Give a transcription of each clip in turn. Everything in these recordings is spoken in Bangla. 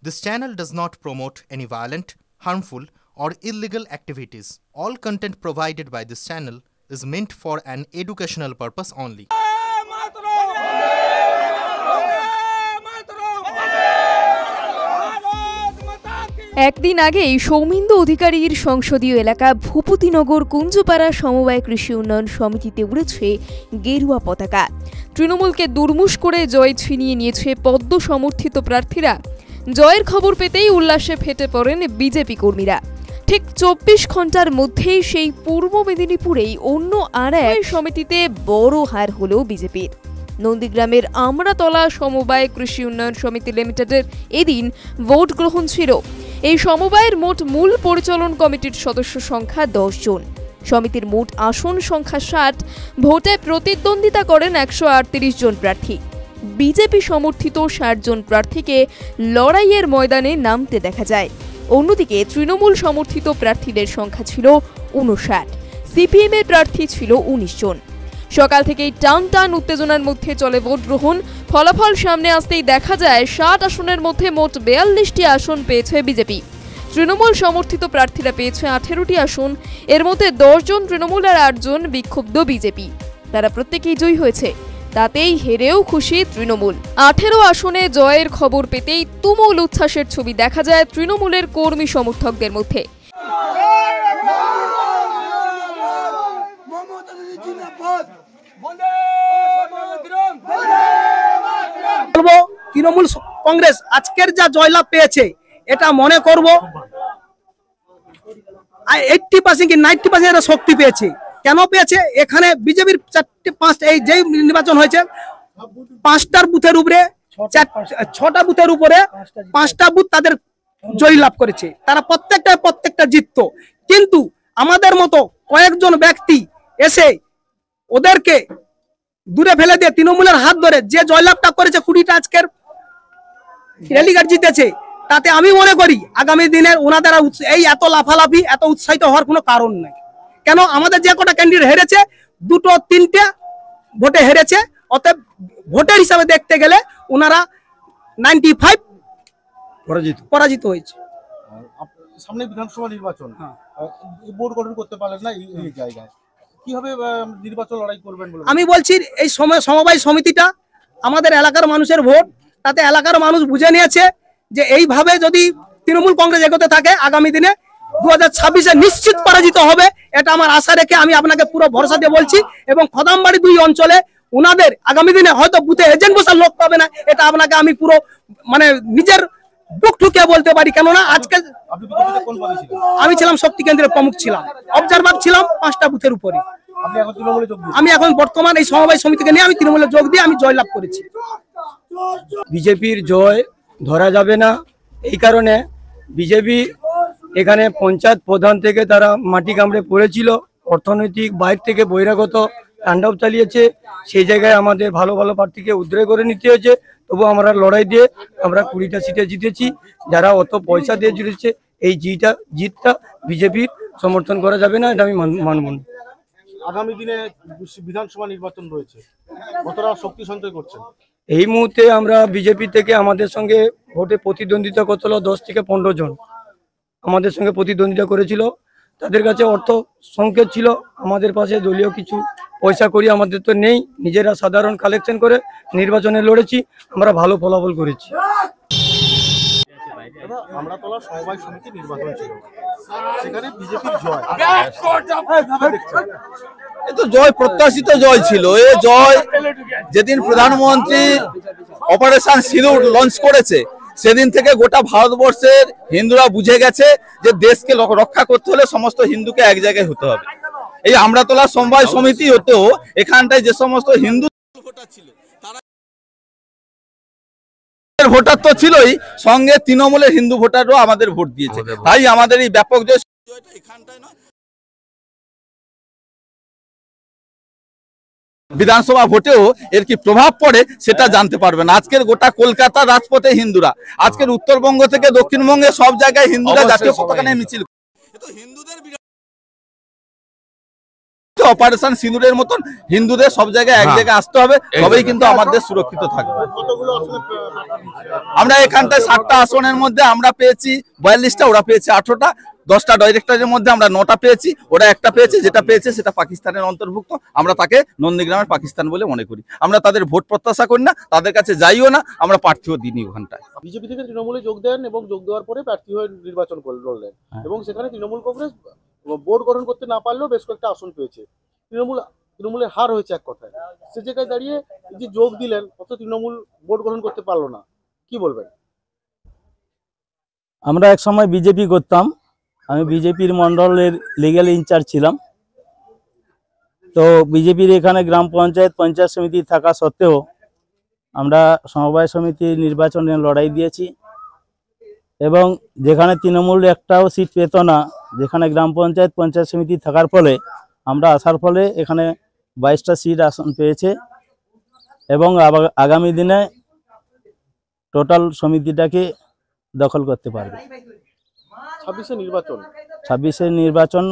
This channel does not promote any violent, harmful, or illegal activities. All content provided by this channel is meant for an educational purpose only. একদিন আগেই সৌমিন্দ অধিকারীর সংসদীয় এলাকা ভূপতিনগর কুঞ্জপাড়া সমবায় কৃষি উন্নয়ন সমিতিতে উড়েছে গেরুয়া পতাকা। তৃণমূলকে দুর্মুষ করে জয় ছিনিয়ে নিয়েছে পদ্ম সমর্থিত প্রার্থীরা। জয়ের খবর পেতেই উল্লাসে ফেটে পড়েন বিজেপি কর্মীরা। ঠিক ২৪ ঘন্টার মধ্যেই সেই পূর্ব মেদিনীপুরেই অন্য আর এক সমিতিতে বড় হার হল বিজেপির। নন্দীগ্রামের আমরাতলা সমবায় কৃষি উন্নয়ন সমিতি লিমিটেডের এদিন ভোট গ্রহণ ছিল। এই সমবায়ের মোট মূল পরিচালন কমিটির সদস্য সংখ্যা ১০ জন। সমিতির মোট আসন সংখ্যা ৬০। ভোটে প্রতিদ্বন্দ্বিতা করেন ১৩৮ জন প্রার্থী। বিজেপি সমর্থিত ৬০ জন প্রার্থীকে লড়াইয়ের ময়দানে নামতে দেখা যায়। অন্যদিকে তৃণমূল সমর্থিত প্রার্থীদের সংখ্যা ছিল ৫৯। সিপিএম এর প্রার্থী ছিল ১৯ জন। সকাল থেকেই টান টান উত্তেজনার মধ্যে চলে ভোট গ্রহণ। ফলাফল সামনে আসতেই দেখা যায় ৬০ আসনের মধ্যে মোট ৪২টি আসন পেয়েছে বিজেপি। তৃণমূল সমর্থিত প্রার্থীরা পেয়েছে ১৮টি আসন। এর মধ্যে ১০ জন তৃণমূল আর ৮ জন বিক্ষুব্ধ বিজেপি। তারা প্রত্যেকেই জয়ী হয়েছে। তাতেই হেরেও খুশি তৃণমূল। ১৮ আসনে জয়ের খবর পেতেই তুমুল উচ্ছ্বাসের ছবি দেখা যায় তৃণমূলের কর্মী সমর্থকদের মধ্যে। তৃণমূল কংগ্রেস আজকের যা জয়লাভ পেয়েছে এটা মনে করব 80% কি 90% এরা শক্তি পেয়েছে। কেন পেয়েছে? এখানে বিজেপির 4-5 এই যে নির্বাচন হয়েছে 5টার বুথের উপরে 6টা বুথের উপরে 5টা বুথ তাদের জয়লাভ করেছে। তারা প্রত্যেকটা জিততো। কিন্তু আমাদের মতো কয়েকজন ব্যক্তি এসে ওদেরকে দূরে ফেলে দিয়ে তৃণমূলের হাত ধরে যে জয়লাভটা করেছে 20টা আজকের রেলিঘাট জিতেছে, তাতে আমি মনে করি আগামী দিনের ওনাদের এই এত লাফালাফি এত উৎসাহিত হওয়ার কোনো কারণ নেই। কেন? আমাদের যে কটা ক্যান্ডিডেট হেরেছে 2-3টে ভোটে হেরেছে। অতএব ভোটের হিসাবে দেখতে গেলে ওনারা 95 পরাজিত হয়েছে। সামনে বিধানসভা নির্বাচন, বোর্ড গঠন করতে পারলেন না এই জায়গায়, কিভাবে নির্বাচন লড়াই করবেন? আমি বলছি এই সমবায় সমিতিটা আমাদের এলাকার মানুষের ভোট, তাতে এলাকার মানুষ বুঝে নিয়েছে যে এইভাবে যদি তৃণমূল কংগ্রেস এগোতে থাকে আগামী দিনে 2026-এ নিশ্চিত পরাজিত হবে। এটা আমার আশা রেখে আমি আপনাকে পুরো ভরসা দিয়ে বলছি। এবং খদামবাড়ি 2 অঞ্চলে ওনাদের আগামী দিনে হয়তো বুথে এজেন্ট বসার লোক পাবে না, এটা আপনাকে আমি পুরো মানে নিজের বুক ঠুকে বলতে পারি। কেননা আজকে আমি ছিলাম শক্তি কেন্দ্রের প্রমুখ, ছিলাম অবজারভার, ছিলাম 5টা বুথের উপরে। আমি এখন বর্তমান এই সমবায় সমিতিকে নিয়ে আমি তৃণমূলে যোগ দিয়ে আমি জয়লাভ করেছি। বিজেপির জয় ধরা যাবে না। এই কারণে বিজেপি এখানে পঞ্চায়েত প্রধান থেকে তারা মাটি কামড়ে পড়েছিল, অর্থনৈতিক বাইরে থেকে বহিরাগত তাণ্ডব চালিয়েছে। সেই জায়গায় আমাদের ভালো ভালো প্রার্থীকে উদ্ধার করে নিতে হয়েছে। তবু আমরা লড়াই দিয়ে আমরা 20টা সিটে জিতেছি। যারা অত পয়সা দিয়ে জিতেছে এই জিতটা বিজেপির সমর্থন করা যাবে না, এটা আমি মানব না। আগামী দিনে বিধানসভা নির্বাচন রয়েছে, কতটা শক্তি সঞ্চয় করছেন? এই মুহূর্তে আমরা বিজেপি থেকে আমাদের সঙ্গে ভোটে প্রতিদ্বন্দ্বিতা করছিল 10 থেকে 15 জন আমাদের সঙ্গে প্রতিদ্বন্দ্বিতা করেছিল। তাদের কাছে অর্থ সংকেত ছিল, আমাদের পাশে দলীয় কিছু পয়সা করি আমাদের তো নেই। নিজেরা সাধারণ কালেকশন করে নির্বাচনে লড়েছি, আমরা ভালো ফলাফল করেছি। আমরাতলা সমবায় সমিতি নির্বাচন ছিল, সেখানে বিজেপির জয়। এ তো জয় প্রত্যাশিত জয় ছিল। এ জয় যেদিন প্রধানমন্ত্রী অপারেশন সিঁদুর লঞ্চ করেছে সেদিন থেকে গোটা ভারতবর্ষের হিন্দুরা বুঝে গেছে যে দেশকে রক্ষা করতে হলে সমস্ত হিন্দুকে এক জায়গায় হতে হবে। এই আমরাতলা সমবায় সমিতি হতেও এখানটায় যে সমস্ত হিন্দু ভোটার ছিল তারা ভোটার তো ছিলই, সঙ্গে তৃণমূলের হিন্দু ভোটারও আমাদের ভোট দিয়েছে। তাই আমাদের এই ব্যাপক জয়টা এখানটায় নয়, বিধানসভা ভোটেও এর কি প্রভাব পড়ে সেটা জানতে পারবেন। আজকের গোটা কলকাতা রাজপথে হিন্দুরা, আজকের উত্তরবঙ্গ থেকে দক্ষিণবঙ্গে সব জায়গায় হিন্দুরা জাতীয় পতাকা নিয়ে মিছিল। হিন্দুদের অপারেশন সিঁদুরের মতন হিন্দুদের সব জায়গায় এক জায়গায় আসতে হবে, তবেই কিন্তু আমাদের সুরক্ষিত থাকবে। কতগুলো আসলে আমরা এখানটায় 60টা আসনের মধ্যে আমরা পেয়েছি 42টা, ওরা পেয়েছে 18টা। 10টা ডাইরেক্টরের মধ্যে আমরা 9টা পেয়েছি, ওরা একটা পেয়েছে, যেটা পেয়েছে সেটা পাকিস্তানের অন্তর্ভুক্ত। আমরা তাকে নন্দীগ্রামের পাকিস্তান বলে মনে করি। আমরা তাদের ভোট প্রত্যাশা করি না, তাদের কাছে যাইও না, আমরা প্রার্থীও দিইনি ওখানটায়। বিজেপি থেকে তৃণমূলে যোগ দেন এবং যোগ দেওয়ার পরে প্রার্থী হয়ে নির্বাচন লড়লেন এবং সেখানে তৃণমূল কংগ্রেস বোর্ড গঠন করতে না পারলেও বেশ কয়েকটা আসন পেয়েছে। তৃণমূলের হার হয়েছে এক কথায়। সে জায়গায় দাঁড়িয়ে যে যোগ দিলেন, অত তৃণমূল বোর্ড গঠন করতে পারলো না, কি বলবেন? আমরা এক সময় বিজেপি করতাম, আমি বিজেপির মন্ডলের লিগ্যাল ইনচার্জ ছিলাম। তো বিজেপির এখানে গ্রাম পঞ্চায়েত পঞ্চায়েত সমিতি থাকা সত্ত্বেও আমরা সমবায় সমিতির নির্বাচনে লড়াই দিয়েছি এবং যেখানে তৃণমূল একটাও সিট পেত না, যেখানে গ্রাম পঞ্চায়েত পঞ্চায়েত সমিতি থাকার ফলে আমরা আসার ফলে এখানে 22টা সিট আসন পেয়েছে এবং আগামী দিনে টোটাল সমিতিটাকে দখল করতে পারবে। 26-এর নির্বাচন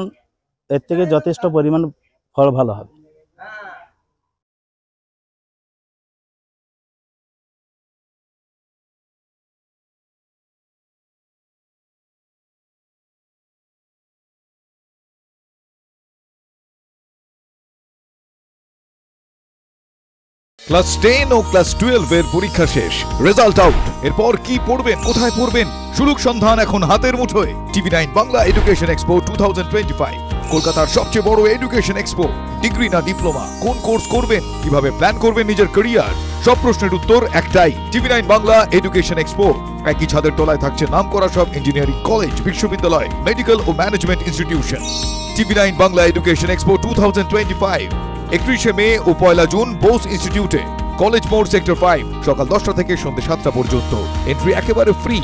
এর থেকে যথেষ্ট পরিমাণ ফল ভালো হবে। ক্লাস 10 ও ক্লাস 12 এর পরীক্ষা শেষ, রেজাল্ট আউট। এরপর কি পড়বেন, কোথায় পড়বেন, সুযোগ সন্ধান এখন হাতের মুঠোয়। TV9 বাংলা এডুকেশন এক্সপো 2025, কলকাতার সবচেয়ে বড় এডুকেশন এক্সপো। ডিগ্রি না ডিপ্লোমা, কোন কোর্স করবেন, কিভাবে প্ল্যান করবেন নিজের ক্যারিয়ার, সব প্রশ্নের উত্তর একটাই। TV9 Bangla education expo. একই ছাদের তলায় থাকছে নামকরা সব ইঞ্জিনিয়ারিং কলেজ, বিশ্ববিদ্যালয়, মেডিকেল ও management institution. TV9 Bangla education expo 2025, 31শে মে ও 1 জুন বোস ইনস্টিটিউটে, কলেজ মোড়, সেক্টর 5, সকাল 10টা থেকে সন্ধ্যে 7টা পর্যন্ত। এন্ট্রি একেবারে ফ্রি।